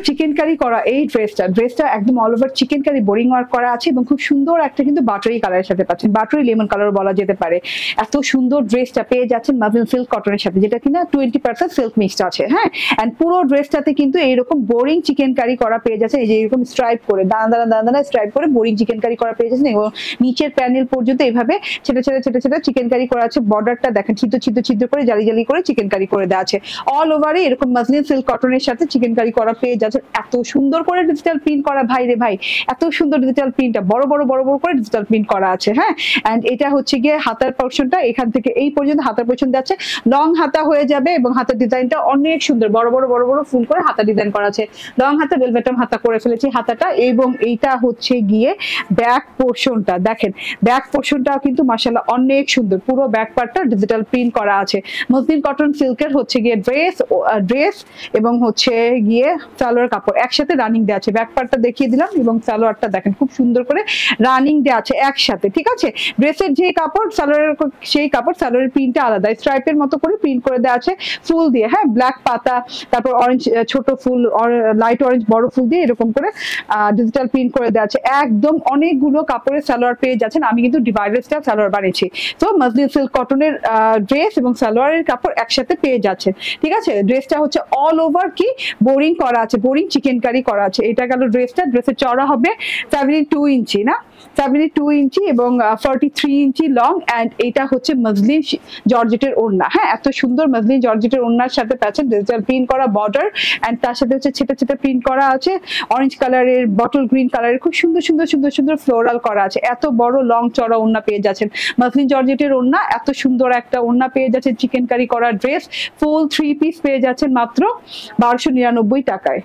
Chicken curry করা এই ড্রেসটা একদম all over chikankari boring work করা আছে এবং খুব সুন্দর একটা কিন্তু বাটারি কালারের সাথে পাচ্ছেন, বাটারি লেমন কালার বলা যেতে পারে। এত সুন্দর ড্রেসটা পেয়ে যাচ্ছেন মাসলিন সিল্ক কটনের সাথে, যেটা কিনা 20% সিল্ক মিক্সড আছে। হ্যাঁ, এন্ড পুরো ড্রেসটাতে কিন্তু এইরকম বোরিং চিকেন কারি করা পেয়ে যাচ্ছেন, এই যে এরকম স্ট্রাইপ করে দানা দানা স্ট্রাইপ করে বোরিং চিকেন কারি করা পেয়ে যাচ্ছেন, এবং নিচের প্যানেল পর্যন্ত এইভাবে ছেড়ে চিকেন কারি করা আছে। বর্ডারটা দেখেন ছিদ্র করে জালি করে চিকেন কারি করে দেওয়া আছে। অল ওভারে এরকম মাসলিন সিল্ক কটনের সাথে চিকেন কারি করা পেয়ে যাচ্ছেন। এত সুন্দর করে ডিজিটাল প্রিন্ট করা ভাই রে ভাই, এত সুন্দর ডিজিটাল প্রিন্টটা বড় বড় করে ডিজিটাল প্রিন্ট করা আছে। হ্যাঁ, এন্ড এটা হচ্ছে গিয়ে হাতার পোরশনটা, এখান থেকে এই পর্যন্ত হাতার পোরশন যাচ্ছে, লং হাতা হয়ে যাবে এবং হাতার ডিজাইনটা অনেক সুন্দর, বড় বড় ফুল করে হাতা ডিজাইন করা আছে। লং হাতা ভেলভেটম হাতা করে ফেলেছি হাতাটা। এবং এইটা হচ্ছে গিয়ে ব্যাক পোরশনটা, দেখেন ব্যাক পোরশনটাও কিন্তু মাশাআল্লাহ অনেক সুন্দর, পুরো ব্যাক পার্টটা ডিজিটাল প্রিন্ট করা আছে। মসলিন কটন সিল্কের হচ্ছে গিয়ে ড্রেস এবং হচ্ছে গিয়ে সালোয়ার কাপড় একসাথে রানিং দেওয়া আছে। ব্যাক পার্টটা দেখিয়ে দিলাম এবং সালোয়ারটা দেখেন খুব সুন্দর করে রানিং দেওয়া আছে একসাথে। ঠিক আছে, ড্রেসের যে কাপড় সালোয়ারের সেই কাপড়, সালোয়ারের প্রিন্টটা আলাদা, স্ট্রাইপের মতো করে প্রিন্ট করে দেওয়া আছে ফুল দিয়ে। হ্যাঁ, ব্ল্যাক পাতা, তারপর অরেঞ্জ ছোট ফুল, লাইট অরেঞ্জ বড় ফুল দিয়ে এরকম করে ডিজিটাল প্রিন্ট করে দেওয়া আছে। একদম অনেকগুলো কাপড়ের সালোয়ার পেয়ে যাচ্ছেন। আমি কিন্তু ডিভাইডার স্টাইল সালোয়ার বানিয়েছি। তো মাসলিন সিল্ক কটনের ড্রেস এবং সালোয়ারের কাপড় একসাথে পেয়ে যাচ্ছেন। ঠিক আছে, ড্রেসটা হচ্ছে অল ওভার কি বোরিং করা আছে, বোরিং চিকেন কারি করা আছে। এটা গেল ড্রেসটা। ড্রেসের চড়া হবে 72 ইঞ্চি, না 72 ইঞ্চি এবং 43 ইঞ্চি লং। এন্ড এটা হচ্ছে মসলিন জর্জেটের ওড়না। হ্যাঁ, এত সুন্দর মসলিন জর্জেটের ওড়নার সাথে পাচ্ছেন ডিজিটাল প্রিন্ট করা বর্ডার, এন্ড তার সাথে হচ্ছে ছেটা প্রিন্ট করা আছে অরেঞ্জ কালারের, বটল গ্রিন কালারের, খুব সুন্দর ফ্লোরাল করা আছে। এত বড় লং চড়া ওড়না পেয়ে যাচ্ছেন, মসলিন জর্জেটের ওড়না। এত সুন্দর একটা ওড়না পেয়ে যাচ্ছেন, চিকেন কারি করা ড্রেস ফুল 3 পিস পেয়ে যাচ্ছেন মাত্র 1299 টাকায়।